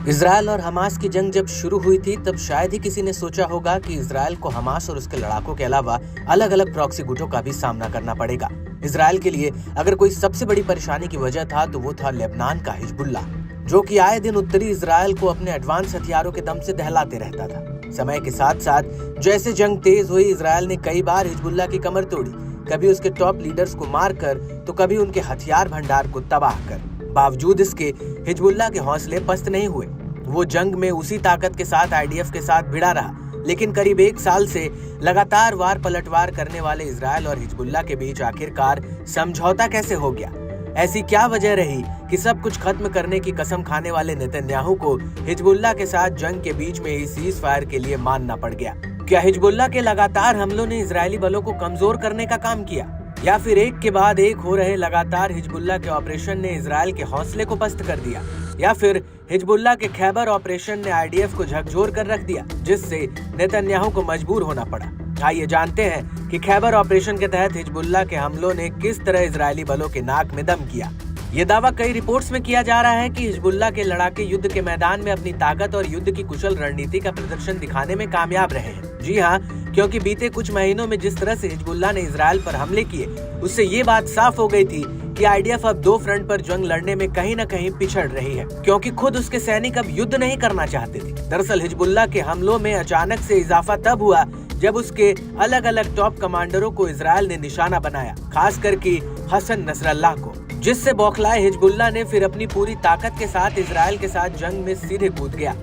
Israel और Hamas की जंग जब शुरू हुई थी तब शायद ही किसी ने सोचा होगा कि इजरायल को हमास और उसके लड़ाकों के अलावा अलग अलग प्रॉक्सी गुटों का भी सामना करना पड़ेगा। इजरायल के लिए अगर कोई सबसे बड़ी परेशानी की वजह था तो वो था लेबनान का हिजबुल्ला, जो कि आए दिन उत्तरी इजरायल को अपने एडवांस हथियारों के दम से दहलाते रहता था। समय के साथ साथ जैसे जंग तेज हुई, इजरायल ने कई बार हिजबुल्ला की कमर तोड़ी, कभी उसके टॉप लीडर्स को मारकर तो कभी उनके हथियार भंडार को तबाह कर। बावजूद इसके हिजबुल्ला के हौसले पस्त नहीं हुए। वो जंग में उसी ताकत के साथ आईडीएफ के साथ भिड़ा रहा, लेकिन करीब एक साल से लगातार वार पलटवार करने वाले इजरायल और हिजबुल्ला के बीच आखिरकार समझौता कैसे हो गया? ऐसी क्या वजह रही कि सब कुछ खत्म करने की कसम खाने वाले नेतन्याहू को हिजबुल्ला के साथ जंग के बीच में ही सीज फायर के लिए मानना पड़ गया? क्या हिजबुल्ला के लगातार हमलों ने इजरायली बलों को कमजोर करने का काम किया, या फिर एक के बाद एक हो रहे लगातार हिजबुल्ला के ऑपरेशन ने इजरायल के हौसले को पस्त कर दिया, या फिर हिजबुल्ला के खैबर ऑपरेशन ने आईडीएफ को झकझोर कर रख दिया, जिससे नेतन्याहू को मजबूर होना पड़ा? आइए जानते हैं कि खैबर ऑपरेशन के तहत हिजबुल्ला के हमलों ने किस तरह इजरायली बलों के नाक में दम किया। ये दावा कई रिपोर्ट्स में किया जा रहा है कि हिजबुल्ला के लड़ाके युद्ध के मैदान में अपनी ताकत और युद्ध की कुशल रणनीति का प्रदर्शन दिखाने में कामयाब रहे हैं। जी हाँ, क्योंकि बीते कुछ महीनों में जिस तरह से हिजबुल्ला ने इजरायल पर हमले किए, उससे ये बात साफ हो गई थी कि आईडीएफ अब दो फ्रंट पर जंग लड़ने में कहीं न कहीं पिछड़ रही है, क्योंकि खुद उसके सैनिक अब युद्ध नहीं करना चाहते थे। दरअसल हिजबुल्ला के हमलों में अचानक से इजाफा तब हुआ जब उसके अलग अलग टॉप कमांडरों को इजरायल ने निशाना बनाया, खास करके हसन नसरल्लाह को, जिससे बौखलाए हिजबुल्ला ने फिर अपनी पूरी ताकत के साथ इजरायल के साथ जंग में सीधे कूद गया,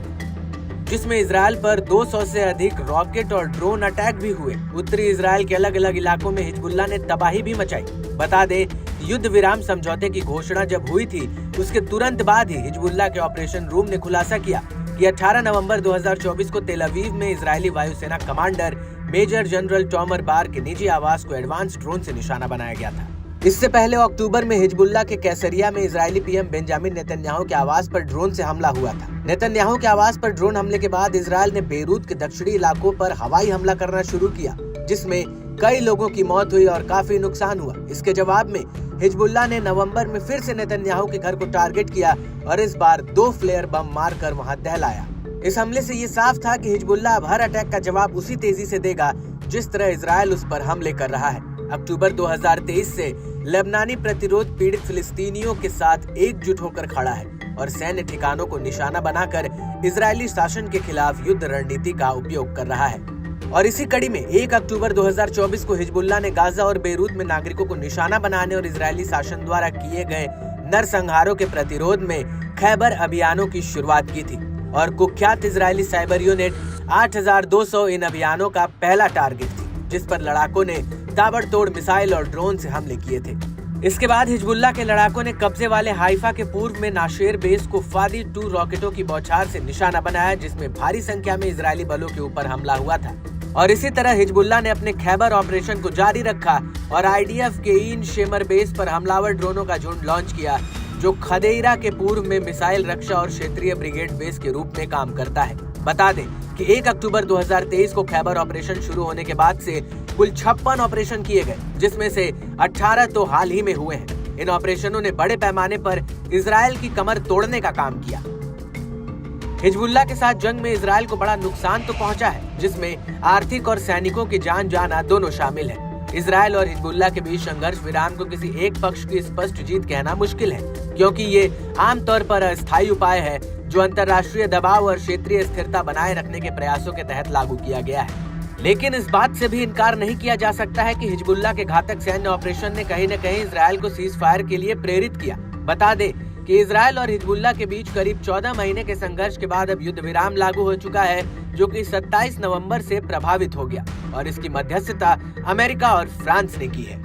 जिसमें इजरायल पर 200 से अधिक रॉकेट और ड्रोन अटैक भी हुए। उत्तरी इजरायल के अलग अलग इलाकों में हिजबुल्ला ने तबाही भी मचाई। बता दें, युद्ध विराम समझौते की घोषणा जब हुई थी, उसके तुरंत बाद ही हिजबुल्ला के ऑपरेशन रूम ने खुलासा किया कि 18 नवंबर 2024 को तेल अवीव में इजरायली वायुसेना कमांडर मेजर जनरल टॉमर बार के निजी आवास को एडवांस ड्रोन से निशाना बनाया गया था। इससे पहले अक्टूबर में हिजबुल्ला के कैसरिया में इजरायली पीएम बेंजामिन नेतन्याहू के आवास पर ड्रोन से हमला हुआ था। नेतन्याहू के आवास पर ड्रोन हमले के बाद इजरायल ने बेरूत के दक्षिणी इलाकों पर हवाई हमला करना शुरू किया, जिसमें कई लोगों की मौत हुई और काफी नुकसान हुआ। इसके जवाब में हिजबुल्ला ने नवंबर में फिर से नेतन्याहू के घर को टारगेट किया और इस बार 2 फ्लेयर बम मारकर वहां दहलाया। इस हमले से ये साफ था कि हिजबुल्ला अब हर अटैक का जवाब उसी तेजी से देगा जिस तरह इजरायल उस पर हमले कर रहा है। अक्टूबर 2023 से लेबनानी प्रतिरोध पीड़ित फिलिस्तीनियों के साथ एकजुट होकर खड़ा है और सैन्य ठिकानों को निशाना बनाकर इजरायली शासन के खिलाफ युद्ध रणनीति का उपयोग कर रहा है। और इसी कड़ी में 1 अक्टूबर 2024 को हिजबुल्ला ने गाजा और बेरूत में नागरिकों को निशाना बनाने और इजरायली शासन द्वारा किए गए नरसंहारों के प्रतिरोध में खैबर अभियानों की शुरुआत की थी और कुख्यात इजरायली साइबर यूनिट 8200 इन अभियानों का पहला टारगेट थी, जिस पर लड़ाकों ने ताबड़तोड़ मिसाइल और ड्रोन से हमले किए थे। इसके बाद हिजबुल्ला के लड़ाकों ने कब्जे वाले हाइफा के पूर्व में नाशेर बेस को फादी 2 रॉकेटों की बौछार से निशाना बनाया, जिसमें भारी संख्या में इजरायली बलों के ऊपर हमला हुआ था। और इसी तरह हिजबुल्ला ने अपने खैबर ऑपरेशन को जारी रखा और आईडीएफ के इन शेमर बेस पर हमलावर ड्रोनों का झुंड लॉन्च किया, जो खदेइरा के पूर्व में मिसाइल रक्षा और क्षेत्रीय ब्रिगेड बेस के रूप में काम करता है। बता दें कि 1 अक्टूबर 2023 को खैबर ऑपरेशन शुरू होने के बाद से कुल 56 ऑपरेशन किए गए, जिसमें से 18 तो हाल ही में हुए हैं। इन ऑपरेशनों ने बड़े पैमाने पर इजरायल की कमर तोड़ने का काम किया। हिजबुल्ला के साथ जंग में इजरायल को बड़ा नुकसान तो पहुंचा है, जिसमें आर्थिक और सैनिकों की जान जाना दोनों शामिल है। इजरायल और हिजबुल्ला के बीच संघर्ष विराम को किसी एक पक्ष की स्पष्ट जीत कहना मुश्किल है, क्योंकि ये आमतौर पर अस्थायी उपाय है जो अंतर्राष्ट्रीय दबाव और क्षेत्रीय स्थिरता बनाए रखने के प्रयासों के तहत लागू किया गया है। लेकिन इस बात से भी इनकार नहीं किया जा सकता है कि हिजबुल्ला के घातक सैन्य ऑपरेशन ने कहीं न कहीं इजरायल को सीज फायर के लिए प्रेरित किया। बता दें कि इजरायल और हिजबुल्ला के बीच करीब 14 महीने के संघर्ष के बाद अब युद्ध विराम लागू हो चुका है, जो कि 27 नवंबर से प्रभावित हो गया और इसकी मध्यस्थता अमेरिका और फ्रांस ने की है।